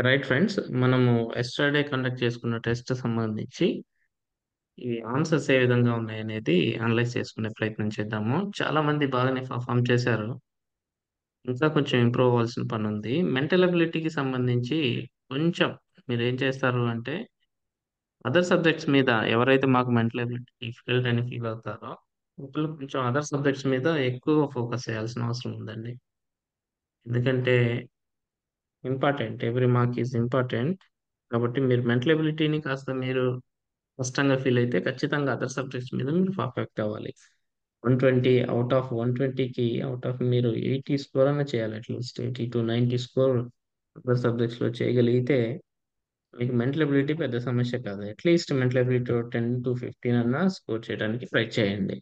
Right friends, మనము yesterday conduct చేసుకున్న test సంబంధించి ఈ ఆన్సర్స్ ఏ విధంగా ఉన్నాయనేది అనలైజ్ చేసుకునే ప్రయత్నం చేద్దాము. చాలా మంది బాగానే పర్ఫామ్ చేశారు. ఇంకా కొంచెం ఇంప్రూవ్ అవ్వాల్సిన పని ఉంది. మెంటల్ అబిలిటీకి సంబంధించి కొంచెం మీరు ఏం చేస్తారు అంటే అదర్ సబ్జెక్ట్స్ మీద ఎవరైతే మాకు మెంటల్ అబిలిటీ డిఫికల్ట్ అని ఫీల్ అవుతారో వాళ్ళు కొంచెం అదర్ సబ్జెక్ట్స్ మీద ఎక్కువ ఫోకస్ చేయాల్సిన అవసరం ఉందండి. ఎందుకంటే important, every mark is important. కాబట్టి మీరు మెంటల్ ఎబిలిటీని కాస్త మీరు కష్టంగా ఫీల్ అయితే ఖచ్చితంగా అదర్ సబ్జెక్ట్స్ మీద మీరు పర్ఫెక్ట్ అవ్వాలి. 120 అవుట్ ఆఫ్ 120కి అవుట్ ఆఫ్ మీరు 80 స్కోర్ అన్న చేయాలి. At least 80 to 90 score other subjects లో చేయగలిగితే మీకు మెంటల్ ఎబిలిటీ పెద్ద సమస్య కాదు. అట్లీస్ట్ మెంటల్ ఎబిలిటీ 10 to 15 అన్నా స్కోర్ చేయడానికి ట్రై చేయండి.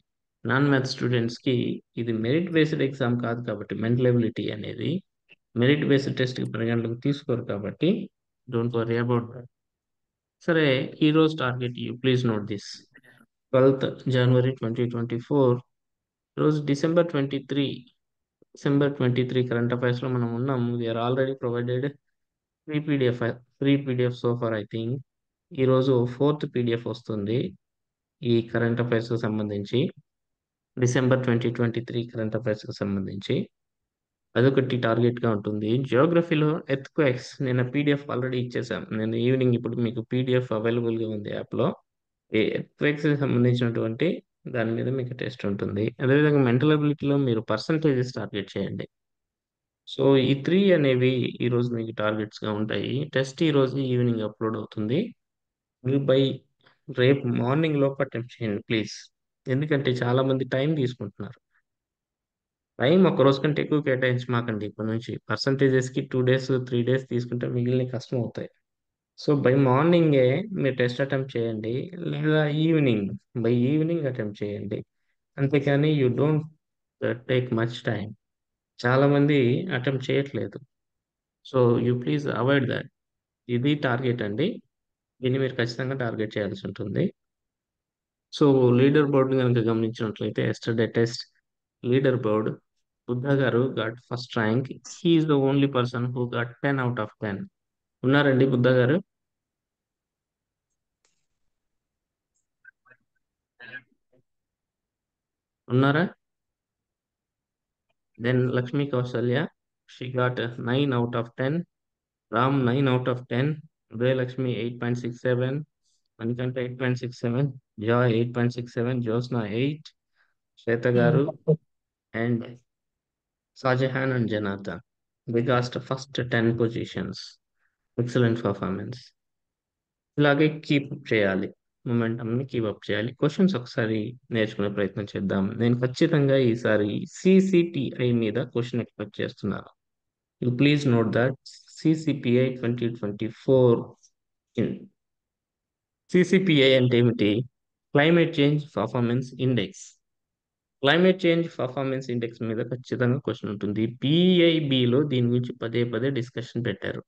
నాన్ మ్యాథ్ స్టూడెంట్స్ కి ఇది మెరిట్ బేస్డ్ ఎగ్జామ్ కాదు కాబట్టి మెంటల్ ఎబిలిటీ అనేది మెరిట్ బేస్డ్ టెస్ట్ కి పరిగణలోకి తీసుకోరు కాబట్టి డోంట్ వరీ అబౌట్ దట్. సరే, ఈ రోజు target you please note this. 12th January 2024, రోజు December 23 కరెంట్ అఫైర్స్ లో మనం ఉన్నాము. We are already provided three PDF three PDF so far. I think ఈ రోజు ఫోర్త్ పీడిఎఫ్ వస్తుంది ఈ కరెంట్ అఫైర్స్ కి సంబంధించి. December 2023 కరెంట్ అఫైర్స్ కి సంబంధించి అదొకటి టార్గెట్ గా ఉంటుంది. జియోగ్రఫీలో ఎర్త్ క్వేక్స్ నేను పీడిఎఫ్ ఆల్రెడీ ఇచ్చేసాను. నేను ఈవినింగ్ ఇప్పుడు మీకు పీడిఎఫ్ అవైలబుల్ గా ఉంది యాప్ లో. ఈ ఎర్త్ క్వేక్స్ కి సంబంధించినటువంటి దాని మీద మీకు టెస్ట్ ఉంటుంది. అదేవిధంగా మెంటల్ అబిలిటీలో మీరు పర్సంటేజెస్ టార్గెట్ చేయండి. సో ఈ త్రీ అనేవి ఈ రోజు మీకు టార్గెట్స్ గా ఉంటాయి. టెస్ట్ ఈ రోజు ఈవినింగ్ అప్లోడ్ అవుతుంది. మీరు బై రేపు మార్నింగ్ లోపు అటెంప్ట్ చేయండి ప్లీజ్. ఎందుకంటే చాలా మంది టైం తీసుకుంటున్నారు. టైం ఒక రోజు కంటే ఎక్కువ కేటాయించమాకండి. ఇప్పటి నుంచి పర్సంటేజెస్ కి 2 days 3 days తీసుకుంటే మిగిలిన కష్టం అవుతాయి. సో బై మార్నింగే మీరు టెస్ట్ అటెంప్ట్ చేయండి, లేదా ఈవినింగ్, బై ఈవినింగ్ అటెంప్ట్ చేయండి. అంతేకాని you don't take much time. చాలా మంది అటెంప్ట్ చేయట్లేదు. So you please avoid that. ఇది టార్గెట్ అండి. దీన్ని మీరు ఖచ్చితంగా టార్గెట్ చేయాల్సి ఉంటుంది. సో లీడర్ బోర్డు కనుక గమనించినట్లయితే yesterday test leader board Buddha గారు got first rank. He is the only person who got 10 out of 10. ఉన్నారండి బుద్ధ గారు? ఉన్నారా? Then Lakshmi Kausalya, she got 9 out of 10. Ram 9 out of 10. Udayalakshmi 8.67. Manikanta 8.67. Joy 8.67. Jyotsna 8. Shweta గారు and Shahjahan and Janardhan. They got first 10 positions. Excellent performance. ఇలాగే keep చేయాలి. Momentum keep up చేయాలి. Questions ఒకసారి నేర్చుకునే ప్రయత్నం చేద్దాం. నేను ఖచ్చితంగా ఈసారి సిసిటిఐ మీద క్వశ్చన్ ఎక్స్పెక్ట్ చేస్తున్నాను. You please note that CCPI 2024. CCPI అంటే ఏమిటి? Climate change performance index. Climate change performance index మీద ఖచ్చితంగా క్వశ్చన్ ఉంటుంది. పిఐబిలో దీని గురించి పదే పదే డిస్కషన్ పెట్టారు.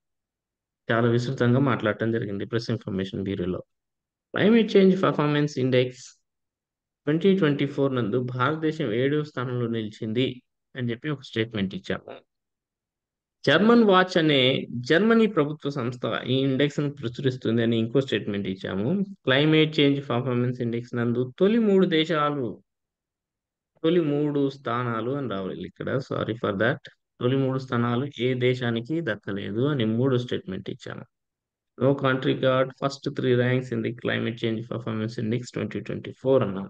చాలా విస్తృతంగా మాట్లాడటం జరిగింది ప్రెస్ ఇన్ఫర్మేషన్ బ్యూరోలో. క్లైమేట్ చేంజ్ పర్ఫార్మెన్స్ ఇండెక్స్ 2024 నందు భారతదేశం 7వ స్థానంలో నిలిచింది అని చెప్పి ఒక స్టేట్మెంట్ ఇచ్చాము. జర్మన్ వాచ్ అనే జర్మనీ ప్రభుత్వ సంస్థ ఈ ఇండెక్స్ ను ప్రచురిస్తుంది అని ఇంకో స్టేట్మెంట్ ఇచ్చాము. క్లైమేట్ చేంజ్ పర్ఫార్మెన్స్ ఇండెక్స్ నందు తొలి మూడు స్థానాలు అని రావాలి ఇక్కడ. Sorry for that. తొలి మూడు స్థానాలు ఏ దేశానికి దక్కలేదు అని మూడో స్టేట్మెంట్ ఇచ్చాము. No country got first 3 ranks in the climate change performance index 2024 అన్నాం.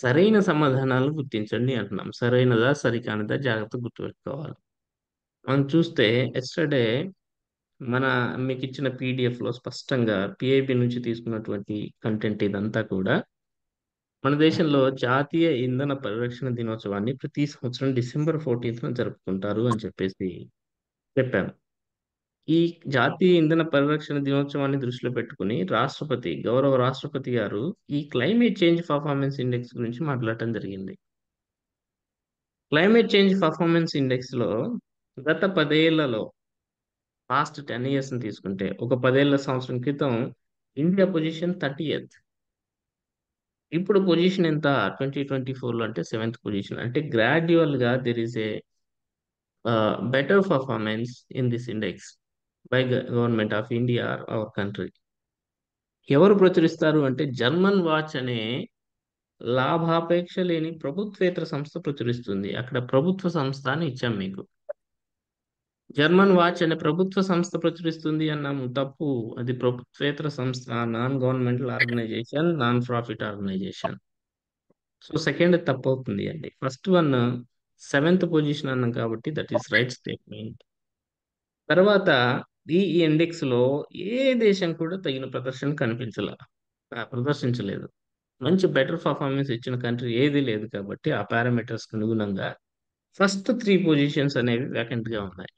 సరైన సమాధానాలు గుర్తించండి అంటున్నాం. సరైనదా సరికానిదా జాగ్రత్త గుర్తుపెట్టుకోవాలి. మనం చూస్తే ఎస్టర్డే మన మీకు ఇచ్చిన పీడిఎఫ్ లో స్పష్టంగా పిఐబి నుంచి తీసుకున్నటువంటి కంటెంట్ ఇదంతా కూడా మన దేశంలో జాతీయ ఇంధన పరిరక్షణ దినోత్సవాన్ని ప్రతి సంవత్సరం December 14th జరుపుకుంటారు అని చెప్పేసి చెప్పాను. ఈ జాతీయ ఇంధన పరిరక్షణ దినోత్సవాన్ని దృష్టిలో పెట్టుకుని గౌరవ రాష్ట్రపతి గారు ఈ క్లైమేట్ చేంజ్ పర్ఫార్మెన్స్ ఇండెక్స్ గురించి మాట్లాడటం జరిగింది. క్లైమేట్ చేంజ్ పర్ఫార్మెన్స్ ఇండెక్స్ లో గత 10 ఏళ్లలో పాస్ట్ 10 years ని తీసుకుంటే ఒక 10 ఏళ్ల సంవత్సరం క్రితం ఇండియా పొజిషన్ 30th. ఇప్పుడు పొజిషన్ ఎంత? 2024లో అంటే 7th పొజిషన్. అంటే గ్రాడ్యువల్ గా there is a better performance in this index. By government of India or our country. ఎవరు ప్రచురిస్తారు అంటే జర్మన్ వాచ్ అనే లాభాపేక్ష లేని ప్రభుత్వేతర సంస్థ ప్రచురిస్తుంది. అక్కడ ప్రభుత్వ సంస్థ అని ఇచ్చాం మీకు. జర్మన్ వాచ్ అనే ప్రభుత్వ సంస్థ ప్రచురిస్తుంది అన్నాము, తప్పు. అది ప్రభుత్వేతర సంస్థ, non governmental organisation, non profit organisation. So second తప్పు అవుతుంది అండి. ఫస్ట్ వన్ సెవెంత్ పొజిషన్ అన్నాం కాబట్టి దట్ ఈస్ రైట్ స్టేట్మెంట్. తర్వాత ఈ ఇండెక్స్ లో ఏ దేశం కూడా తగిన ప్రదర్శించలేదు. మంచి బెటర్ పర్ఫార్మెన్స్ ఇచ్చిన కంట్రీ ఏది లేదు కాబట్టి ఆ పారామీటర్స్ అనుగుణంగా ఫస్ట్ త్రీ పొజిషన్స్ అనేవి వేకెంట్ గా ఉన్నాయి.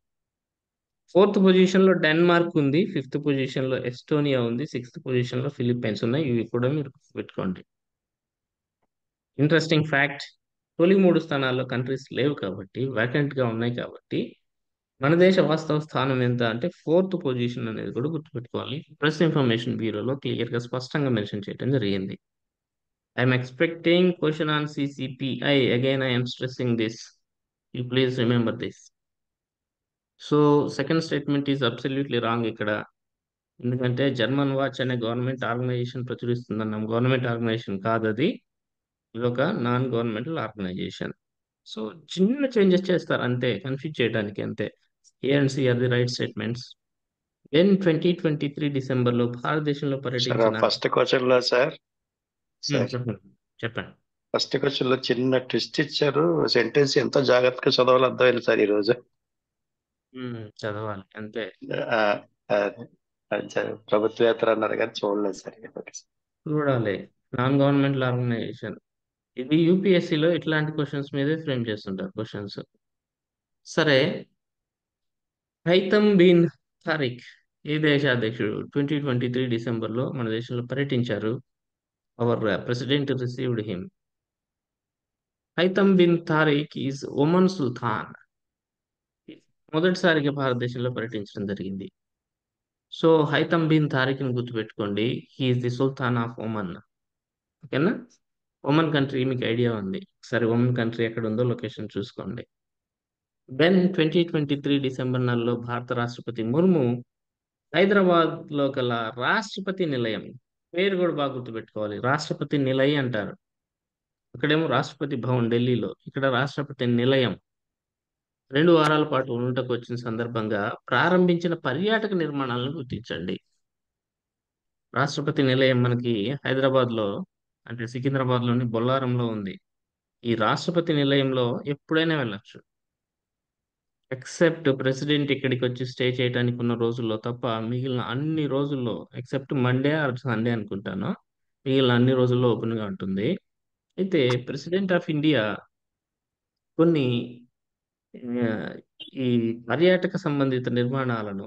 ఫోర్త్ పొజిషన్ లో డెన్మార్క్ ఉంది, ఫిఫ్త్ పొజిషన్ లో ఎస్టోనియా ఉంది, సిక్స్త్ పొజిషన్ లో ఫిలిప్పైన్స్ ఉన్నాయి. ఇవి కూడా మీరు పెట్టుకోండి. ఇంట్రెస్టింగ్ ఫ్యాక్ట్, తొలి మూడు స్థానాల్లో కంట్రీస్ లేవు కాబట్టి వేకెంట్ గా ఉన్నాయి కాబట్టి మన దేశ వాస్తవ స్థానం ఎంత అంటే ఫోర్త్ పొజిషన్ అనేది కూడా గుర్తుపెట్టుకోవాలి. ప్రెస్ ఇన్ఫర్మేషన్ బ్యూరోలో క్లియర్ గా స్పష్టంగా మెన్షన్ చేయడం జరిగింది. I'm expecting question on CCPI, again I'm stressing this, you please remember this. So second statement is absolutely wrong ఇక్కడ. ఎందుకంటే జర్మన్ వాచ్ అనే గవర్నమెంట్ ఆర్గనైజేషన్ ప్రచురిస్తుందన్నాం, గవర్నమెంట్ ఆర్గనైజేషన్ కాదు అది, ఇది ఒక నాన్ గవర్నమెంటల్ ఆర్గనైజేషన్. సో చిన్న చేంజెస్ చేస్తారు అంతే, కన్ఫ్యూజ్ చేయడానికి అంతే. A and C are the right statements. Then 2023 డిసెంబర్లో భారతదేశంలో సార్ పర్యటించిన. ఫస్ట్ క్వశ్చన్ లో సార్ సార్ చెప్పండి చెప్పండి. ఫస్ట్ క్వశ్చన్ లో చిన్న ట్విస్ట్ ఇచ్చారు. సెంటెన్స్ ఎంతో జాగ్రత్తగా చదవాలో అర్థమైంది సార్ ఈ రోజు. చదవాలి అంతే. ఆ, ఆ, ప్రభుత్వేతర అన్నారు కానీ చూడలేదు సార్. చూడాలి. Non governmental organisation. ఇది యూపీఎస్సీలో ఇట్లాంటి క్వశ్చన్స్ మీదే ఫ్రేమ్ చేస్తుంటారు క్వశ్చన్స్. సరే, హైతమ్ బిన్ తారిక్ ఏ దేశ అధ్యక్షుడు 2023 డిసెంబర్లో మన దేశంలో పర్యటించారు? Our president received him. Haitham bin Tariq is Oman sultan. మొదటిసారిగా భారతదేశంలో పర్యటించడం జరిగింది. సో హైతమ్ బిన్ తారిక్ ని గుర్తుపెట్టుకోండి, he is the sultan of Oman. ఓకేనా? ఒమన్ కంట్రీ మీకు ఐడియా ఉంది. సరే, ఒమన్ కంట్రీ ఎక్కడ ఉందో లొకేషన్ చూసుకోండి. దెన్ 2023 డిసెంబర్ నెలలో భారత రాష్ట్రపతి ముర్ము హైదరాబాద్ లో గల రాష్ట్రపతి నిలయం, పేరు కూడా బాగా గుర్తుపెట్టుకోవాలి, రాష్ట్రపతి నిలయం అంటారు. అక్కడేమో రాష్ట్రపతి భవన్ ఢిల్లీలో, ఇక్కడ రాష్ట్రపతి నిలయం 2 వారాల పాటు ఉండటకు వచ్చిన సందర్భంగా ప్రారంభించిన పర్యాటక నిర్మాణాలను గుర్తించండి. రాష్ట్రపతి నిలయం మనకి హైదరాబాద్ లో, అంటే సికింద్రాబాద్ లోని బొల్లారంలో ఉంది. ఈ రాష్ట్రపతి నిలయంలో ఎప్పుడైనా వెళ్ళొచ్చు, ఎక్సెప్ట్ ప్రెసిడెంట్ ఇక్కడికి వచ్చి స్టే చేయడానికి ఉన్న రోజుల్లో తప్ప మిగిలిన అన్ని రోజుల్లో, ఎక్సెప్ట్ మండే ఆర్ సండే అనుకుంటాను, మిగిలిన అన్ని రోజుల్లో ఓపెన్ గా ఉంటుంది. అయితే ప్రెసిడెంట్ ఆఫ్ ఇండియా కొన్ని ఆ, ఈ పర్యాటక సంబంధిత నిర్మాణాలను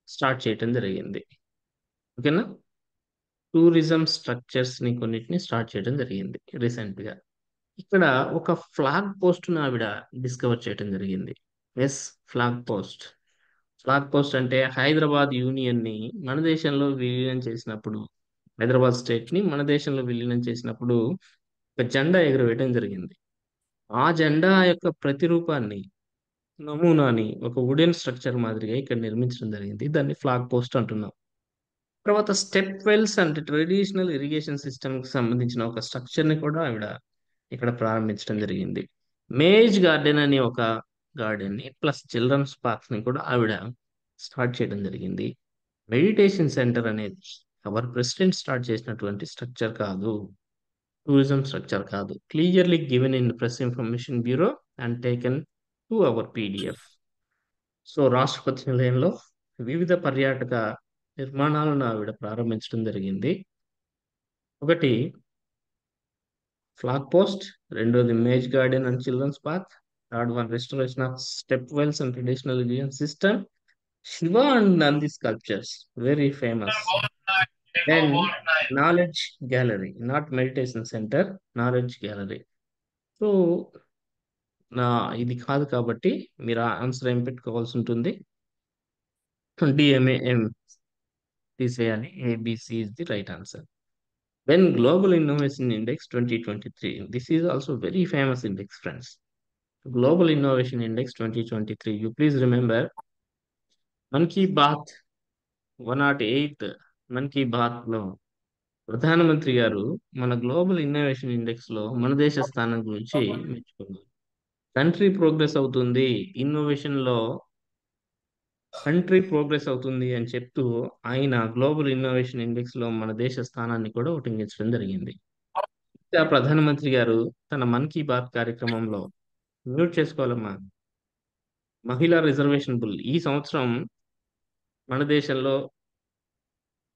స్టార్ట్ చేయటం జరిగింది. ఓకేనా? టూరిజం స్ట్రక్చర్స్ ని కొన్నిటిని స్టార్ట్ చేయడం జరిగింది రీసెంట్ గా. ఇక్కడ ఒక ఫ్లాగ్ పోస్ట్ ను ఆవిడ డిస్కవర్ చేయడం జరిగింది. Yes, flag post. Flag post అంటే హైదరాబాద్ యూనియన్ ని మన దేశంలో విలీనం చేసినప్పుడు, హైదరాబాద్ స్టేట్ ని మన దేశంలో విలీనం చేసినప్పుడు ఒక జెండా ఎగురవేయడం జరిగింది. ఆ జెండా యొక్క ప్రతిరూపాన్ని, నమూనాని ఒక వుడెన్ స్ట్రక్చర్ మాదిరిగా ఇక్కడ నిర్మించడం జరిగింది. దాన్ని ఫ్లాగ్ పోస్ట్ అంటున్నాం. తర్వాత స్టెప్ వెల్స్ అంటే ట్రెడిషనల్ ఇరిగేషన్ సిస్టమ్ కి సంబంధించిన ఒక స్ట్రక్చర్ ని కూడా ఆవిడ ఇక్కడ ప్రారంభించడం జరిగింది. మేజ్ గార్డెన్ అనే ఒక గార్డెన్ ని ప్లస్ చిల్డ్రన్స్ పార్క్స్ ని కూడా ఆవిడ స్టార్ట్ చేయడం జరిగింది. మెడిటేషన్ సెంటర్ అనేది అవర్ ప్రెసిడెంట్ స్టార్ట్ చేసినటువంటి స్ట్రక్చర్ కాదు, టూరిజం స్ట్రక్చర్ కాదు. Clearly given in press information bureau and taken to our PDF. So రాష్ట్రపతి నిలయంలో వివిధ పర్యాటక నిర్మాణాలను ఆవిడ ప్రారంభించడం జరిగింది. ఒకటి ఫ్లాగ్ పోస్ట్, రెండోది maze garden and children's park, third one restoration of step wells and traditional irrigation system, Shiva and Nandi sculptures very famous. Then knowledge gallery, not meditation centre, knowledge gallery. So నా ఇది కాదు కాబట్టి మీరు ఆన్సర్ ఏం పెట్టుకోవాల్సి ఉంటుంది, DMAM తీసేయాలి. ABC is the right answer. Then Global Innovation Index 2023. This is also very famous index, friends. Global Innovation Index 2023. You please remember, Man Ki Baat 108 Mann Ki Baat లో ప్రధానమంత్రి గారు మన గ్లోబల్ ఇన్నోవేషన్ ఇండెక్స్ లో మన దేశ స్థానం గురించి మెచ్చుకున్నారు. కంట్రీ ప్రోగ్రెస్ అవుతుంది, ఇన్నోవేషన్ లో కంట్రీ ప్రోగ్రెస్ అవుతుంది అని చెప్తూ ఆయన గ్లోబల్ ఇన్నోవేషన్ ఇండెక్స్ లో మన దేశ స్థానాన్ని కూడా ఉటంకించడం జరిగింది. ఇంకా ప్రధానమంత్రి గారు తన మన్ కీ బాత్ కార్యక్రమంలో మ్యూట్ చేసుకోవాలమ్మా, మహిళా రిజర్వేషన్ బిల్ ఈ సంవత్సరం మన దేశంలో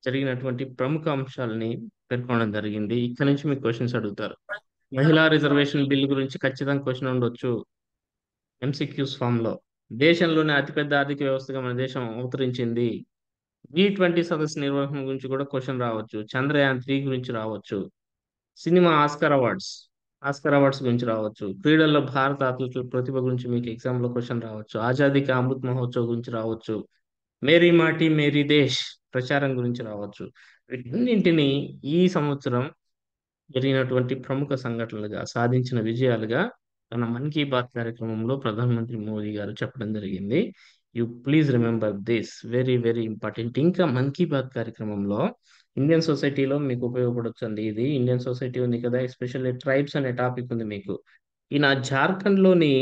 జరిగినటువంటి ప్రముఖ అంశాలని పేర్కొనడం జరిగింది. ఇక్కడ నుంచి మీకు క్వశ్చన్స్ అడుగుతారు. మహిళా రిజర్వేషన్ బిల్ గురించి ఖచ్చితంగా క్వశ్చన్ ఉండొచ్చు ఎంసీక్యూస్ ఫామ్ లో. దేశంలోనే అతిపెద్ద ఆర్థిక వ్యవస్థగా మన దేశం అవతరించింది. G20 సదస్సు నిర్వహణ గురించి కూడా క్వశ్చన్ రావచ్చు. చంద్రయాన్ 3 గురించి రావచ్చు. సినిమా ఆస్కార్ అవార్డ్స్ గురించి రావచ్చు. క్రీడల్లో భారత అథ్లెట్ల ప్రతిభ గురించి మీకు ఎగ్జామ్ లో క్వశ్చన్ రావచ్చు. ఆజాదీ కా అమృత్ మహోత్సవ్ గురించి రావచ్చు. మేరీ మాటీ మేరీ దేశ్ ప్రచారం గురించి రావచ్చు. వీటన్నింటినీ ఈ సంవత్సరం జరిగినటువంటి ప్రముఖ సంఘటనలుగా, సాధించిన విజయాలుగా తన మన్ కీ బాత్ కార్యక్రమంలో ప్రధానమంత్రి మోదీ గారు చెప్పడం జరిగింది. You please remember this, very very important. ఇంకా మన్ కీ బాత్ కార్యక్రమంలో ఇండియన్ సొసైటీలో మీకు ఉపయోగపడొచ్చండి. ఇది ఇండియన్ సొసైటీ ఉంది కదా, ఎస్పెషల్లీ ట్రైబ్స్ అనే టాపిక్ ఉంది మీకు. ఈయన జార్ఖండ్ లోని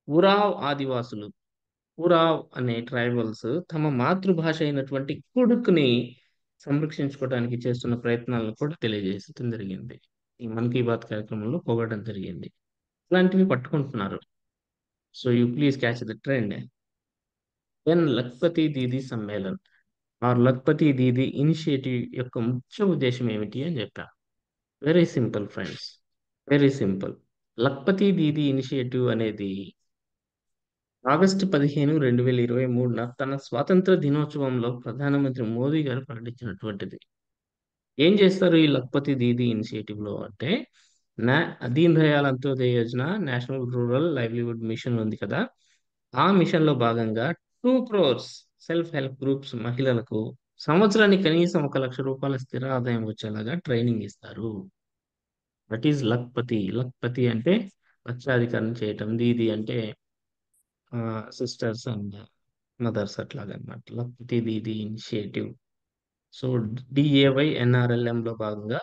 ఉరావ్ ఆదివాసులు, ఉరావ్ అనే ట్రైబల్స్ తమ మాతృభాష అయినటువంటి కుడుక్ని సంరక్షించుకోవడానికి చేస్తున్న ప్రయత్నాలను కూడా తెలియజేయడం జరిగింది. ఈ మన్ కీ బాత్ కార్యక్రమంలో పొగడడం జరిగింది. ఇలాంటివి పట్టుకుంటున్నారు. So you please catch the trend. Then Lakhpati Didi Sammelan or Lakhpati Didi initiative యొక్క ముఖ్య ఉద్దేశం ఏమిటి అని చెప్పా. Very simple friends, very simple. Lakhpati Didi initiative అనేది ఆగస్టు 15, 2023 తన స్వాతంత్ర దినోత్సవంలో ప్రధానమంత్రి మోదీ గారు ప్రకటించినటువంటిది. ఏం చేస్తారు ఈ లఖ్పతి దీదీ ఇనిషియేటివ్ లో అంటే, నా Deen Dayal Antyodaya Yojana, national rural livelihood mission ఉంది కదా, ఆ మిషన్ లో భాగంగా 2 crores సెల్ఫ్ హెల్ప్ గ్రూప్స్ మహిళలకు సంవత్సరానికి కనీసం 1 లక్ష రూపాయల స్థిర ఆదాయం వచ్చేలాగా ట్రైనింగ్ ఇస్తారు. That is Lakhpati. లఖ్పతి అంటే లక్షాధికారం చేయటం, దీది అంటే సిస్టర్స్ అండ్ మదర్స్ అట్లాగా అనమాట. లఖ్పతి దీది ఇనిషియేటివ్. సో DAYNRLM లో భాగంగా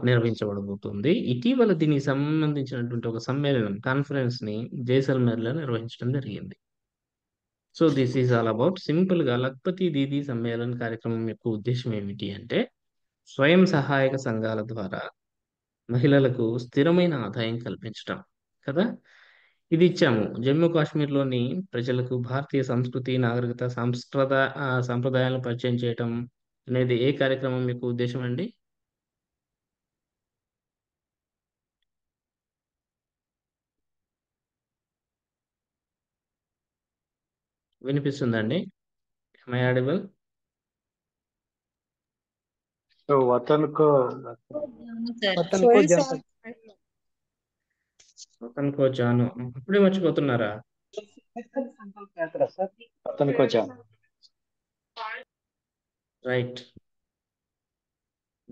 నిర్వహించబడబోతుంది. ఇటీవల దీనికి సంబంధించినటువంటి ఒక సమ్మేళనం, కాన్ఫరెన్స్ ని జైసల్మేర్ లో నిర్వహించడం జరిగింది. So this is all about simple గా లఖ్పతి దీదీ సమ్మేళన్ కార్యక్రమం యొక్క ఉద్దేశం ఏమిటి అంటే, స్వయం సహాయక సంఘాల ద్వారా మహిళలకు స్థిరమైన ఆదాయం కల్పించటం కదా. ఇది ఇచ్చాము. జమ్మూ కాశ్మీర్లోని ప్రజలకు భారతీయ సంస్కృతి, నాగరికత, సంప్రదాయాలను పరిచయం చేయటం అనేది ఏ కార్యక్రమం యొక్క ఉద్దేశం అండి? వినిపిస్తుందండి? Am I audible? సో వతన్కో सर वतन को सोहेल जन सर వతన్కో జాను అప్పుడే మర్చిపోతున్నారా? వతన్కో జాన్. రైట్.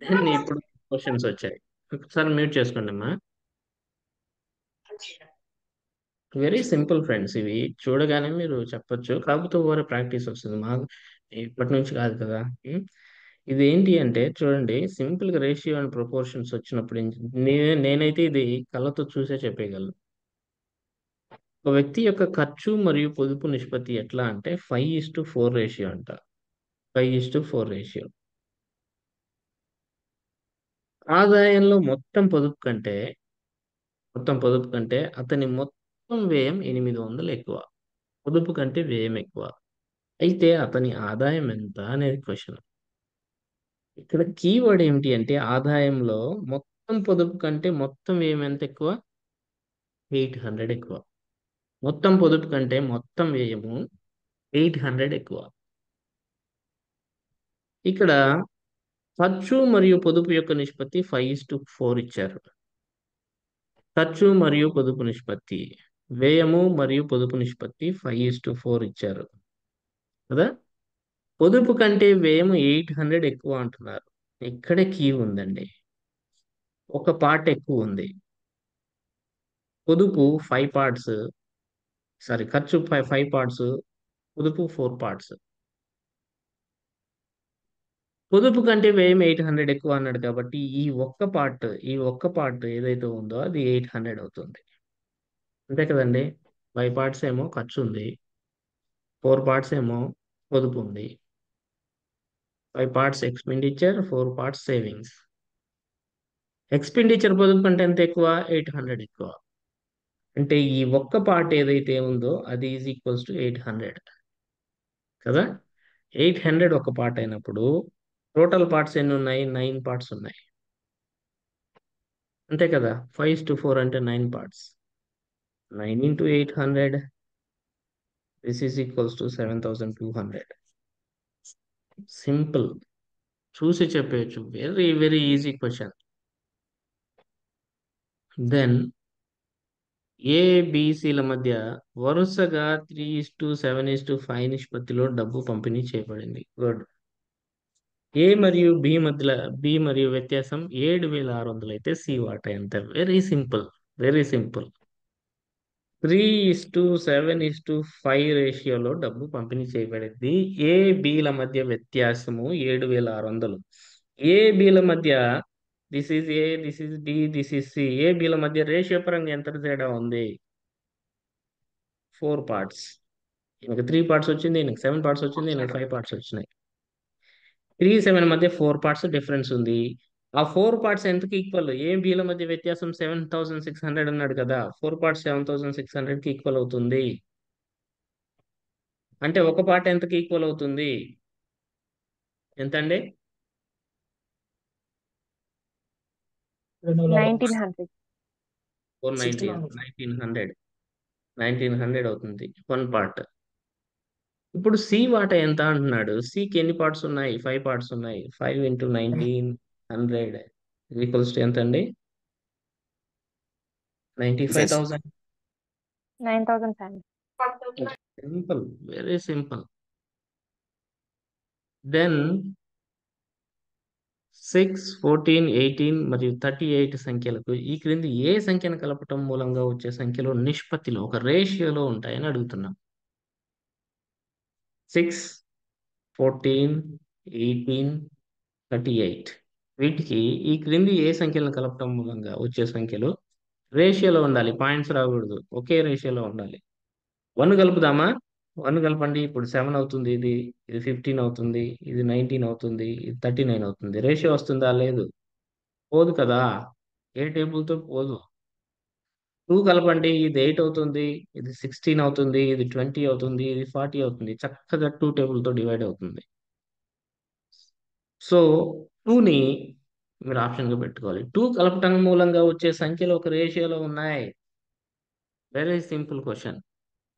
దెన్ ఇప్పుడు క్వశ్చన్స్ వచ్చాయి. ఒకసారి మ్యూట్ చేసుకోండి అమ్మా. వెరీ సింపుల్ ఫ్రెండ్స్, ఇవి చూడగానే మీరు చెప్పొచ్చు, కాకపోతే ఓవర్ ప్రాక్టీస్ వస్తుంది. మాకు ఇప్పటి నుంచి కాదు కదా. ఇది ఏంటి అంటే చూడండి, సింపుల్ గా రేషియో అండ్ ప్రపోర్షన్స్ వచ్చినప్పుడు నేనైతే ఇది కళ్ళతో చూసే చెప్పగలను. ఒక వ్యక్తి యొక్క ఖర్చు మరియు పొదుపు నిష్పత్తి ఎట్లా అంటే 5:4 రేషియో అంట. 5:4 రేషియో. ఆదాయంలో మొత్తం పొదుపు కంటే అతని మొత్తం వ్యయం 800 ఎక్కువ. పొదుపు కంటే వ్యయం ఎక్కువ. అయితే అతని ఆదాయం ఎంత అనేది క్వశ్చన్. ఇక్కడ కీవర్డ్ ఏమిటి అంటే, ఆదాయంలో మొత్తం పొదుపు కంటే మొత్తం వ్యయం ఎంత ఎక్కువ? 800 ఎక్కువ. మొత్తం పొదుపు కంటే మొత్తం వ్యయము 800 ఎక్కువ. ఇక్కడ ఖర్చు మరియు పొదుపు యొక్క నిష్పత్తి 5:4 ఇచ్చారు. ఖర్చు మరియు పొదుపు నిష్పత్తి, వ్యయము మరియు పొదుపు నిష్పత్తి 5:4 ఇచ్చారు కదా. పొదుపు కంటే వ్యయం 800 ఎక్కువ అంటున్నారు. ఇక్కడే కీ ఉందండి. ఒక పార్ట్ ఎక్కువ ఉంది. పొదుపు 5 పార్ట్స్, సారీ ఖర్చు 5 పార్ట్స్, పొదుపు 4 పార్ట్స్. పొదుపు కంటే వ్యయం 800 ఎక్కువ అన్నాడు కాబట్టి ఈ ఒక్క పార్ట్ ఏదైతే ఉందో అది 800 అవుతుంది. అంతే కదండి. 5 పార్ట్స్ ఏమో ఖర్చు ఉంది, 4 పార్ట్స్ ఏమో పొదుపు ఉంది. 5 parts expenditure, 4 parts savings. Expenditure పొదుపు కంటే ఎంత ఎక్కువ? 800 ఎక్కువ. అంటే ఈ ఒక్క పార్ట్ ఏదైతే ఉందో అది ఈజ్ ఈక్వల్స్ టు 800 కదా. 800 ఒక పార్ట్ అయినప్పుడు టోటల్ పార్ట్స్ ఎన్ని ఉన్నాయి? 9 పార్ట్స్ ఉన్నాయి. అంతే కదా. 5:4 అంటే 9 parts. 9 into 800, this is equals to 7200. Simple. చూసి చెప్పేయచ్చు. Very very easy question. Then ఏబిసిల మధ్య వరుసగా 3:7:5 నిష్పత్తిలో డబ్బు పంపిణీ చేయబడింది. గుడ్. బి మరియు వ్యత్యాసం 7,600 అయితే సి వాటా ఎంత? Very simple. Very simple. 3:7:5 రేషియోలో డబ్బు పంపిణీ చేయబడింది. ఏ బిల మధ్య వ్యత్యాసము 7,600. ఏ బిల మధ్య this is A, this is B, this is C. A బిల మధ్య రేషియో పరంగా ఎంత తేడా ఉంది? 4 పార్ట్స్. ఈయనకి 3 పార్ట్స్ వచ్చింది, ఈయనకి 7 పార్ట్స్ వచ్చింది, ఈయనకి 5 పార్ట్స్ వచ్చినాయి. 3:7 మధ్య 4 పార్ట్స్ డిఫరెన్స్ ఉంది. ఆ 4 పార్ట్స్ ఎంతకి ఈక్వల్? ఏ బిల మధ్య వ్యత్యాసం 7,600 అన్నాడు కదా. 4 పార్ట్స్ 7,600 కి ఈక్వల్ అవుతుంది. అంటే ఒక పార్ట్ ఎంతకి ఈక్వల్ అవుతుంది? ఎంత అండి? 1900. 490. 1900 అవుతుంది 1 పార్ట్. ఇప్పుడు సి వాటా ఎంత అంటున్నాడు? సికి ఎన్ని పార్ట్స్ ఉన్నాయి? 5 పార్ట్స్ ఉన్నాయి. 5 into 1900 ఈక్వల్స్ టు ఎంత అండి? 95,000. 9,500. సింపుల్. Very simple. దెన్ 6, 14, 18 మరియు 38 సంఖ్యలకు ఈ క్రింది ఏ సంఖ్యను కలపటం మూలంగా వచ్చే సంఖ్యలో నిష్పత్తిలో ఒక రేషియోలో ఉంటాయని అడుగుతున్నాం. 6, 14, 18, 38 వీటికి ఈ క్రింది ఏ సంఖ్యలను కలపటం మూలంగా వచ్చే సంఖ్యలు రేషియోలో ఉండాలి. పాయింట్స్ రాకూడదు, ఒకే రేషియోలో ఉండాలి. 1 కలుపుదామా? 1 కలపండి. ఇప్పుడు 7 అవుతుంది, ఇది 15 అవుతుంది, ఇది 19 అవుతుంది, ఇది 39 అవుతుంది. రేషియో వస్తుందా? లేదు. పోదు కదా. ఏ టేబుల్తో పోదు. 2 కలపండి. ఇది 8 అవుతుంది, ఇది 16 అవుతుంది, ఇది 20 అవుతుంది, ఇది 40 అవుతుంది. చక్కగా 2 టేబుల్తో డివైడ్ అవుతుంది. సో 2ని మీరు ఆప్షన్గా పెట్టుకోవాలి. 2 కలపటం మూలంగా వచ్చే సంఖ్యలు ఒక రేషియోలో ఉన్నాయి. Very simple question.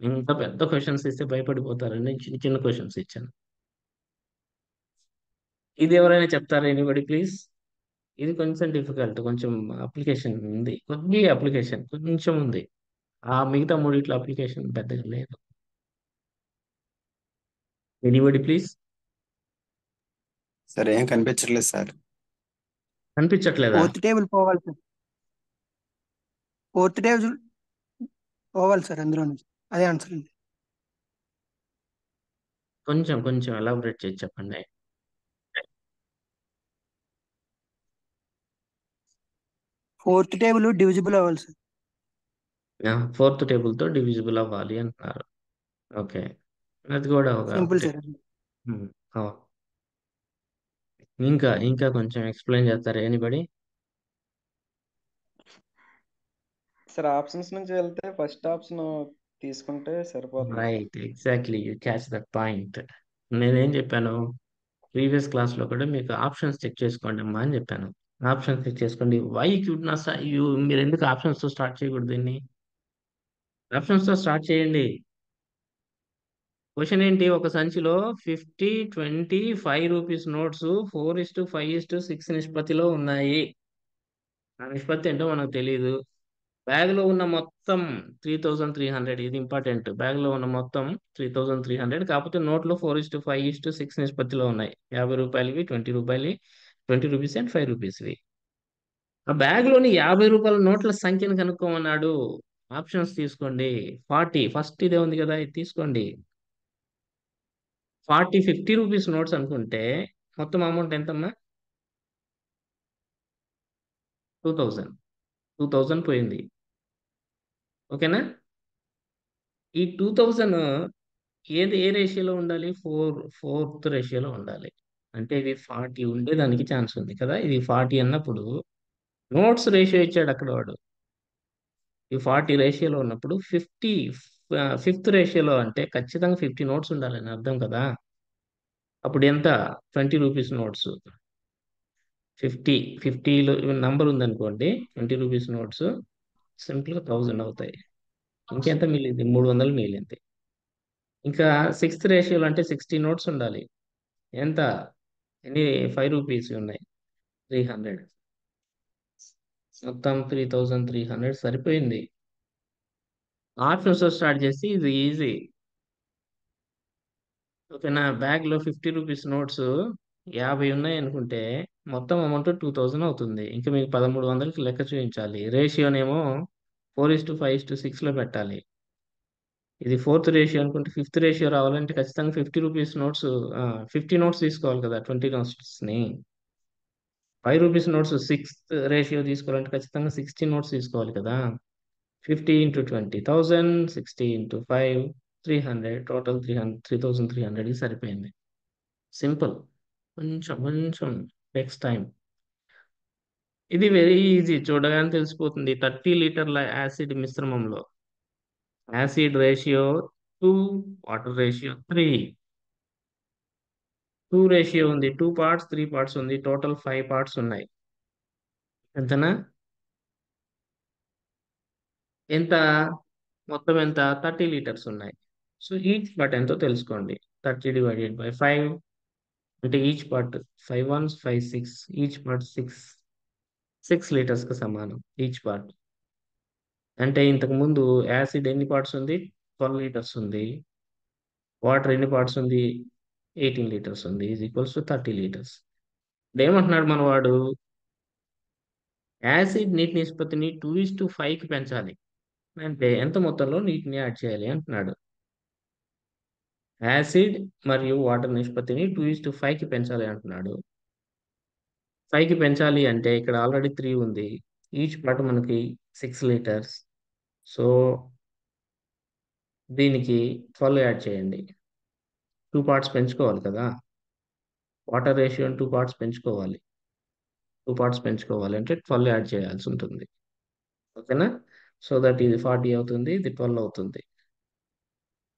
ఇంకా పెద్ద క్వశ్చన్స్ ఇస్తే భయపడిపోతారని చిన్న చిన్న క్వశ్చన్స్ ఇచ్చాను. ఇది ఎవరైనా చెప్తారా? Anybody please. ఇది కొంచెం డిఫికల్ట్, కొంచెం అప్లికేషన్ ఉంది, కొద్దిగా అప్లికేషన్ కొంచెం ఉంది. ఆ మిగతా మూడిట్లో అప్లికేషన్ పెద్దగా లేదు. Anybody please. సార్ ఏం కనిపించట్లేదు సార్. కనిపించట్లేదా? ఫోర్త్ టేబుల్ పోవాలి సార్. ఫోర్త్ టేబుల్ పోవాలి సార్ అందులో నుంచి. అదే ఆన్సర్ అండి. కొంచెం కొంచెం ఎలాబరేట్ చేసి చెప్పండి. ఫోర్త్ టేబుల్ డివిజిబుల్ అవ్వాలి సార్. ఫోర్త్ టేబుల్తో డివిజిబుల్ అవ్వాలి అంటున్నారు. ఓకే, అది కూడా ఒక సింపుల్ సార్. ఉమ్, ఆ. ఇంకా ఇంకా కొంచెం ఎక్స్ప్లెయిన్ చేస్తారా ఎనీబడి? సార్ ఆప్షన్స్ నుంచి వెళ్తే ఫస్ట్ ఆప్షన్ తీసుకుంటే సరిపోతుంది sir. Right, exactly, you catch that point. నేనేం చెప్పాను ప్రీవియస్ క్లాస్లో కూడా? మీకు ఆప్షన్స్ చెక్ చేసుకోండి అమ్మా అని చెప్పాను. ఆప్షన్స్ చెక్ చేసుకోండి. వై కుడ్ నాట్ మీరు ఎందుకు ఆప్షన్స్తో స్టార్ట్ చేయకూడదు? దీన్ని ఆప్షన్స్తో స్టార్ట్ చేయండి. క్వశ్చన్ ఏంటి? ఒక సంచిలో 50, 20, 5 రూపీస్ నోట్స్ 4:5:6 నిష్పత్తిలో ఉన్నాయి. ఆ నిష్పత్తి ఏంటో మనకు తెలియదు. బ్యాగ్ లో ఉన్న మొత్తం 3,300. ఇది ఇంపార్టెంట్. బ్యాగ్ లో ఉన్న మొత్తం 3,300, కాకపోతే నోట్లో 4:5:6 నిష్పత్తిలో ఉన్నాయి. 50 రూపాయలవి, 20 రూపాయలు, 20 రూపీస్ అండ్ 5 రూపీస్వి. ఆ బ్యాగ్ లోని 50 రూపాయల నోట్ల సంఖ్యను కనుక్కోమన్నాడు. ఆప్షన్స్ తీసుకోండి. 40 ఫస్ట్ ఇదే ఉంది కదా, ఇది తీసుకోండి. 50 రూపీస్ నోట్స్ అనుకుంటే మొత్తం అమౌంట్ ఎంతమ్మా? 2000 పోయింది. ఓకేనా? ఈ 2000 ఏ రేషియోలో ఉండాలి? ఫోర్త్ రేషియోలో ఉండాలి. అంటే ఇది 40 ఉండేదానికి ఛాన్స్ ఉంది కదా. ఇది 40 అన్నప్పుడు నోట్స్ రేషియో ఇచ్చాడు అక్కడ వాడు. ఈ 40 రేషియోలో ఉన్నప్పుడు 50 ఫిఫ్త్ రేషియోలో అంటే ఖచ్చితంగా 50 నోట్స్ ఉండాలని అర్థం కదా. అప్పుడు ఎంత? 20 రూపీస్ నోట్స్. 50లో నంబర్ ఉందనుకోండి, 20 రూపీస్ నోట్స్ సింపుల్గా 1000 అవుతాయి. ఇంకెంత మిగిలింది? 300 మిగిలింది. ఇంకా సిక్స్త్ రేషియోలో అంటే 60 నోట్స్ ఉండాలి. ఎంత? ఎన్ని? 5 రూపీస్ ఉన్నాయి. 300. మొత్తం 3300 సరిపోయింది. ఆప్షన్స్ స్టార్ట్ చేసి ఇది ఈజీ. ఓకేనా? బ్యాగ్లో 50 రూపీస్ నోట్స్ 50 ఉన్నాయి అనుకుంటే మొత్తం అమౌంట్ 2000 అవుతుంది. ఇంకా మీకు 1300కి లెక్క చూపించాలి. రేషియోనేమో 4:5:6లో పెట్టాలి. ఇది ఫోర్త్ రేషియో అనుకుంటే ఫిఫ్త్ రేషియో రావాలంటే ఖచ్చితంగా 50 రూపీస్ నోట్స్ 50 నోట్స్ తీసుకోవాలి కదా. 20 నోట్స్ని 5 రూపీస్ నోట్స్ సిక్స్త్ రేషియో తీసుకోవాలంటే ఖచ్చితంగా 60 నోట్స్ తీసుకోవాలి కదా. 50 × 20,000, 60 × 5, 300, టోటల్ 3300 సరిపోయింది. సింపుల్. కొంచెం నెక్స్ట్ టైం. ఇది వెరీ ఈజీ, చూడగానే తెలిసిపోతుంది. 30 లీటర్ల యాసిడ్ మిశ్రమంలో acid ratio 2, water ratio 3. 2 ratio ఉంది, 2 పార్ట్స్ 3 పార్ట్స్ ఉంది, టోటల్ 5 పార్ట్స్ ఉన్నాయి. ఎంతనా? ఎంత? మొత్తం ఎంత? 30 లీటర్స్ ఉన్నాయి. సో ఈచ్ పార్ట్ ఎంతో తెలుసుకోండి. 30 / 5 అంటే each part 5 1s 5 6, each part 6 లీటర్స్కి సమానం ఈచ్ పార్ట్. అంటే ఇంతకు ముందు యాసిడ్ ఎన్ని పార్ట్స్ ఉంది? 12 లీటర్స్ ఉంది. వాటర్ ఎన్ని పార్ట్స్ ఉంది? 18 లీటర్స్ ఉంది. Is 30 litres. ఏమంటున్నాడు మనవాడు? యాసిడ్ నీటి నిష్పత్తిని 2:5కి పెంచాలి అంటే ఎంత మొత్తంలో నీటిని యాడ్ చేయాలి అంటున్నాడు. యాసిడ్ మరియు వాటర్ నిష్పత్తిని 2:5కి పెంచాలి అంటున్నాడు. 5కి పెంచాలి అంటే ఇక్కడ ఆల్రెడీ 3 ఉంది. ఈచ్ పార్ట్ మనకి 6 లీటర్స్. సో దీనికి 12 యాడ్ చేయండి. 2 పార్ట్స్ పెంచుకోవాలి కదా. వాటర్ రేషియో 2 పార్ట్స్ పెంచుకోవాలి. 2 పార్ట్స్ పెంచుకోవాలి అంటే 12 యాడ్ చేయాల్సి ఉంటుంది. ఓకేనా? సో దట్ ఇది 40 అవుతుంది, ఇది 12 అవుతుంది.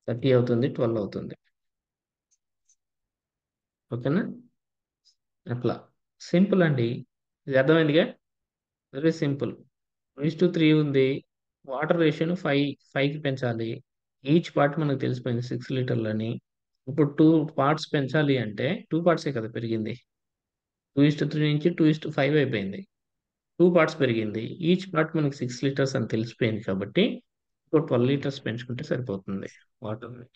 30 అవుతుంది, 12 అవుతుంది. ఓకేనా? అట్లా సింపుల్ అండి. ఇది అర్థమైందిగా? Very simple. 3 ఉంది. వాటర్ రేషియోను 5కి పెంచాలి. ఈచ్ పార్ట్ మనకు తెలిసిపోయింది 6 లీటర్లని. ఇప్పుడు 2 పార్ట్స్ పెంచాలి అంటే 2 పార్ట్సే కదా పెరిగింది. 2:3 నుంచి 2:5 అయిపోయింది. 2 పార్ట్స్ పెరిగింది. ఈచ్ పార్ట్ మనకి 6 లీటర్స్ అని తెలిసిపోయింది కాబట్టి ఇంకో 12 లీటర్స్ పెంచుకుంటే సరిపోతుంది వాటర్ని.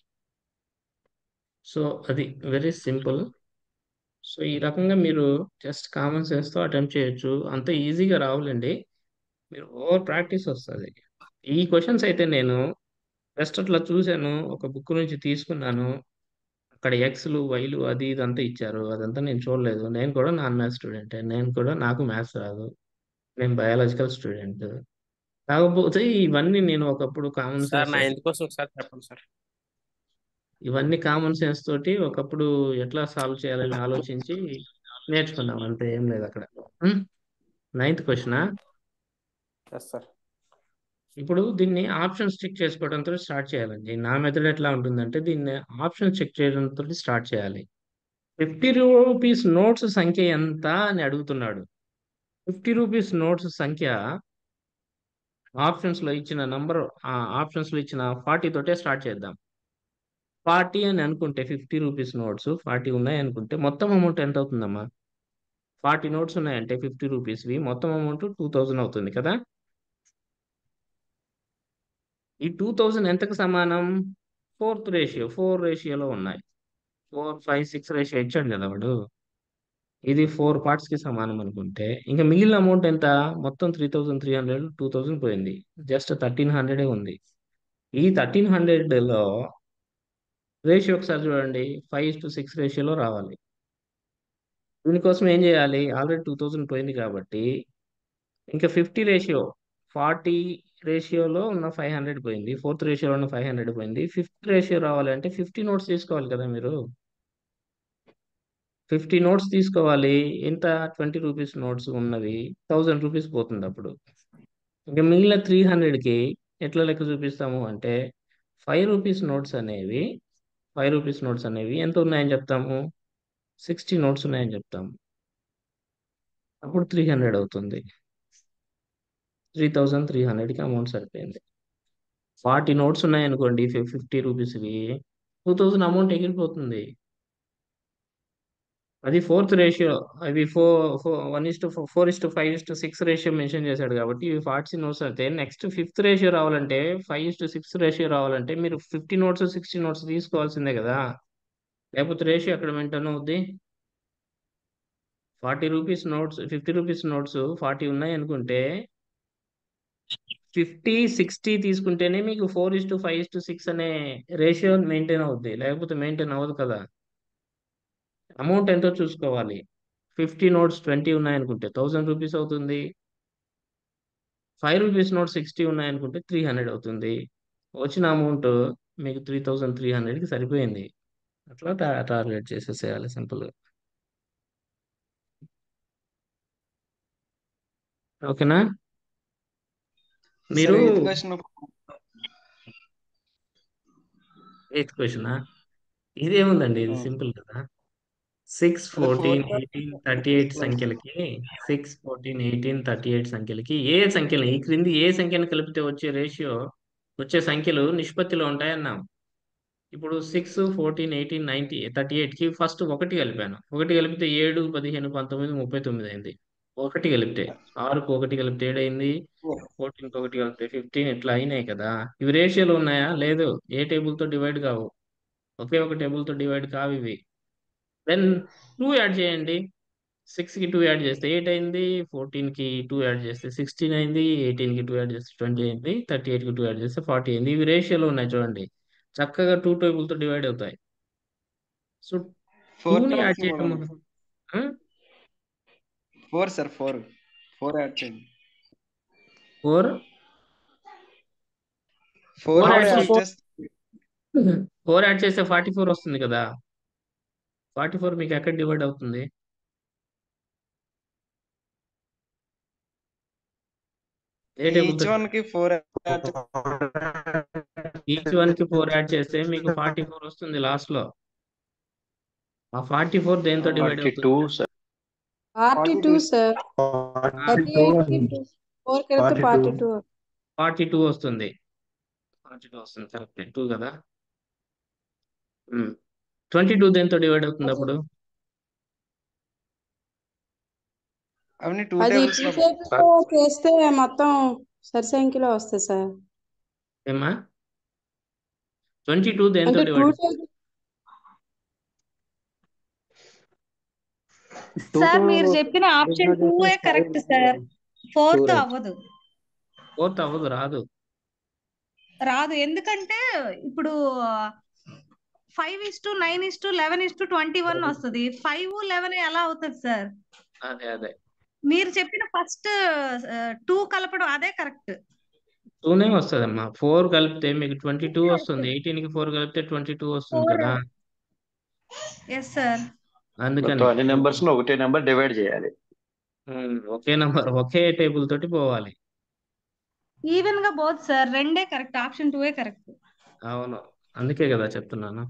సో అది వెరీ సింపుల్. సో ఈ రకంగా మీరు జస్ట్ కామన్ సెన్స్తో అటెంప్ట్ చేయొచ్చు. అంత ఈజీగా రావులేండి, మీరు ఓవర్ ప్రాక్టీస్ వస్తుంది. ఈ క్వశ్చన్స్ అయితే నేను జస్ట్ అట్లా చూశాను, ఒక బుక్ నుంచి తీసుకున్నాను. అక్కడ ఎక్స్లు వైలు అది ఇదంతా ఇచ్చారు, అదంతా నేను చూడలేదు. నేను కూడా నాన్ మ్యాథ్స్ స్టూడెంటే, నాకు మ్యాథ్స్ రాదు. నేను బయాలజికల్ స్టూడెంట్. కాకపోతే ఇవన్నీ నేను ఒకప్పుడు కామన్ సార్ నా సెన్స్, ఎందుకోసం ఒకసారి చెప్పండి సార్. ఇవన్నీ కామన్ సెన్స్ తోటి ఒకప్పుడు ఎట్లా సాల్వ్ చేయాలని ఆలోచించి నేర్చుకున్నాం, అంతే, ఏం లేదు అక్కడ. 9th క్వశ్చనా? Yes sir. ఇప్పుడు దీన్ని ఆప్షన్స్ చెక్ చేసుకోవడంతో స్టార్ట్ చేయాలండి. నా మెథడ్ ఎట్లా ఉంటుందంటే దీన్ని ఆప్షన్స్ చెక్ చేయడంతో స్టార్ట్ చేయాలి. 50 రూపీస్ నోట్స్ సంఖ్య ఎంత అని అడుగుతున్నాడు. 50 రూపీస్ నోట్స్ సంఖ్య ఆప్షన్స్ లో ఇచ్చిన నంబర్, ఆప్షన్స్ లో ఇచ్చిన 40 తోటే స్టార్ట్ చేద్దాం. 40 అని అనుకుంటే 50 రూపీస్ నోట్స్ 40 ఉన్నాయి అనుకుంటే మొత్తం అమౌంట్ ఎంత అవుతుందమ్మా? 40 నోట్స్ ఉన్నాయంటే 50 రూపీస్వి మొత్తం అమౌంట్ 2000 అవుతుంది కదా. ఈ 2000 ఎంతకు సమానం? 4 రేషియోలో ఉన్నాయి. 4 5 6 రేషియో ఇచ్చాడు కదా వాడు. ఇది 4 పార్ట్స్ కి సమానం అనుకుంటే ఇంకా మిగిలిన అమౌంట్ ఎంత? మొత్తం 3300, 2000 పోయింది, జస్ట్ 1300 ఉంది. ఈ 1300లో రేషియో ఒకసారి చూడండి, 5:6 రేషియోలో రావాలి. దీనికోసం ఏం చేయాలి? ఆల్రెడీ 2000 పోయింది కాబట్టి ఇంకా 50 రేషియో, 40 రేషియోలో ఉన్న 500 పోయింది, ఫోర్త్ రేషియోలో ఉన్న 500 పోయింది. ఫిఫ్త్ రేషియో రావాలంటే 50 నోట్స్ తీసుకోవాలి కదా మీరు. 50 నోట్స్ తీసుకోవాలి. ఎంత? 20 రూపీస్ నోట్స్ ఉన్నవి 1000 రూపీస్ పోతుంది అప్పుడు. ఇంకా మిగిలిన 300కి ఎట్లా లెక్క చూపిస్తాము అంటే 5 రూపీస్ నోట్స్ అనేవి 5 రూపీస్ నోట్స్ అనేవి ఎంత ఉన్నాయని చెప్తాము? 60 నోట్స్ ఉన్నాయని చెప్తాము. అప్పుడు 300 అవుతుంది. 3300కి అమౌంట్ సరిపోయింది. 40 నోట్స్ ఉన్నాయనుకోండి 50 రూపీస్వి, 2000 అమౌంట్ ఎగిరిపోతుంది. అది ఫోర్త్ రేషియో. అవి 1:4:5:6 రేషియో మెన్షన్ చేశాడు కాబట్టి ఇవి 40 నోట్స్ అయితే నెక్స్ట్ ఫిఫ్త్ రేషియో రావాలంటే 5:6 రేషియో రావాలంటే మీరు 50 నోట్స్ 60 నోట్స్ తీసుకోవాల్సిందే కదా. లేకపోతే రేషియో ఎక్కడ మెయింటైన్ అవుద్ది? 40 రూపీస్ నోట్స్ 50 రూపీస్ నోట్స్ 40 ఉన్నాయి అనుకుంటే 50 60 తీసుకుంటేనే మీకు 4:5:6 అనే రేషియో మెయింటైన్ అవుద్ది. లేకపోతే మెయింటైన్ అవ్వదు కదా. అమౌంట్ ఎంతో చూసుకోవాలి. 50 నోట్స్ 20 ఉన్నాయనుకుంటే 1000 రూపీస్ అవుతుంది. 5 రూపీస్ నోట్ 60 ఉన్నాయనుకుంటే 300 అవుతుంది. వచ్చిన అమౌంట్ మీకు 3300కి సరిపోయింది. అట్లా టార్గెట్ చేసేసేయాలి సింపుల్గా. ఓకేనా? మీరు సార్ ఎయిత్ క్వశ్చన్ ఎయిత్ క్వశ్చనా? ఇదేముందండి, ఇది సింపుల్ కదా. 6, అదే 14, ఫోర్త్ 18, 38 సంఖ్యలకి 6, 14, 18, 38 సంఖ్యలకి ఏ సంఖ్యలు ఈ క్రింది ఏ సంఖ్యను కలిపితే వచ్చే సంఖ్యలు నిష్పత్తిలో ఉంటాయన్నాం. ఇప్పుడు 6, 14, 18, 90, 38కి ఫస్ట్ ఒకటి కలిపాను. ఒకటి కలిపితే 7, 15, 19, 39 అయింది. ఒకటి కలిపితే 6కు ఒకటి కలిపితే 7 అయింది. 14కి ఒకటి కలిపితే 15, ఇట్లా అయినాయి కదా. ఇవి రేషియోలో ఉన్నాయా? లేదు. ఏ టేబుల్ తో డివైడ్ కావు. ఒకే ఒక టేబుల్ తో డివైడ్ కావు ఇవి. దెన్ 2 యాడ్ చేయండి. 6కి 2 యాడ్ చేస్తే 8 అయింది. 14కి 2 యాడ్ చేస్తే 16 అయింది. 18కి 2 యాడ్ చేస్తే 20 అయింది. 38కి 2 యాడ్ చేస్తే 40 అయింది. ఇవి రేషియోలో ఉన్నాయి చూడండి. చక్కగా 2 టేబుల్తో డివైడ్ అవుతాయి. సో ఫోర్త్ 2ని యాడ్ ఆప్షన్ చేయటం కూడా ఆ? 4 సార్ 4 యాడ్ చేయండి. 4 4 4 యాడ్ యాడ్ చేస్తే 4 యాడ్ చేస్తే 44 వస్తుంది కదా. 44 మీకు ఎక్కడ డివైడ్ అవుతుంది? ఏ టేబుల్తో ఈచ్ వన్ కి 4 యాడ్ ఈచ్ వన్ కి 4 యాడ్ చేస్తే మీకు 44 వస్తుంది లాస్ట్ లో. ఆ 44 దేంతో డివైడ్ 42 అవుతుంది? సార్. 42 సార్. 38 కి 4 కలిపితే 42. 42 వస్తుంది. 42 వస్తుంది, కరెక్ట్. 2 కదా. 22 దేంతో డివైడ్ అవుతుంది అప్పుడు? అవన్నీ 2 అది టేబుల్స్ 2 లో టేబుల్స్ లో చేస్తే మొత్తం సరి సంఖ్యలో వస్తాయి సార్. ఏమా? 22 దేంతో అంటే 2 డివైడ్? టేబుల్ సార్ మీరు చెప్పిన ఆప్షన్ 2 కరెక్ట్ సార్. 4th అవ్వదు. 4th అవ్వదు, రాదు. రాదు ఎందుకంటే ఇప్పుడు 5:9:11:21 వస్తుంది. 5, 11 ఎలా అవుతుంది సార్? అదే మీరు చెప్పిన ఫస్ట్ 2 కలపడం అదే కరెక్ట్. 2నే వస్తుందమ్మా. 4 కలిపితే మీకు 22 వస్తుంది. 18కి 4 కలిపితే 22 వస్తుంది కదా. Yes sir. అందుకని మొత్తం అన్ని నెంబర్స్ ఒకటే నెంబర్ డివైడ్ చేయాలి. ఒకే నంబర్ ఒకే టేబుల్ తోటి పోవాలి. ఈవెన్ గా పోదు సార్. రెండే కరెక్ట్. Option 2 correct. అవును, అందుకే కదా చెప్తున్నాను.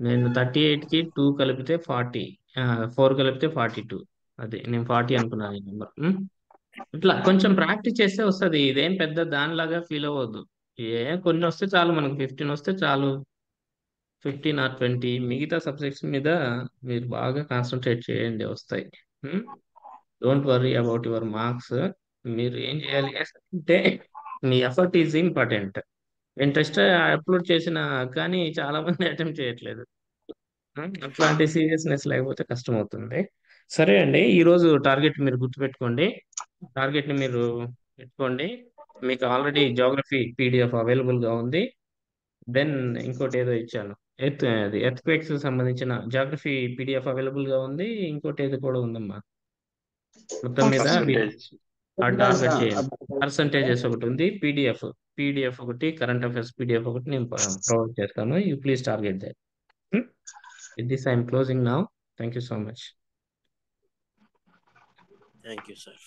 నేను 38కి 2 కలిపితే 40, 4 కలిపితే 42. అది నేను 40 అనుకున్నాను ఈ నెంబర్. ఇట్లా కొంచెం ప్రాక్టీస్ చేస్తే వస్తుంది. ఇదేం పెద్ద దానిలాగా ఫీల్ అవ్వద్దు. కొన్ని వస్తే చాలు, మనకు 15 వస్తే చాలు. 15 ఆర్ 20 మిగతా సబ్జెక్ట్స్ మీద మీరు బాగా కాన్సన్ట్రేట్ చేయండి, వస్తాయి. Don't worry about your marks. మీరు ఏం చేయాలి అంటే మీ ఎఫర్ట్ ఈజ్ ఇంపార్టెంట్. నేను టెస్ట్ అప్లోడ్ చేసిన కానీ చాలా మంది అటెంప్ట్ చేయట్లేదు. అట్లాంటి సీరియస్నెస్ లేకపోతే కష్టం అవుతుంది. సరే అండి, ఈరోజు టార్గెట్ మీరు గుర్తుపెట్టుకోండి. టార్గెట్ని మీరు పెట్టుకోండి. మీకు ఆల్రెడీ జాగ్రఫీ పీడిఎఫ్ అవైలబుల్గా ఉంది. దెన్ ఇంకోటి ఏదో ఇచ్చాను, అది ఎర్త్క్వేక్స్ సంబంధించిన జాగ్రఫీ పీడిఎఫ్ అవైలబుల్ గా ఉంది. ఇంకోటి ఏది కూడా ఉందమ్మా. మొత్తం మీద పర్సంటేజ్ టార్గెట్ చేయండి. పర్సంటేజెస్ ఒకటి ఉంది, పీడిఎఫ్ ఒకటి, కరెంట్ అఫైర్స్ పీడిఎఫ్ ఒకటి నేను ప్రొవైడ్ చేస్తాను. You please target that. With this I'm closing now. Thank you so much. Thank you sir.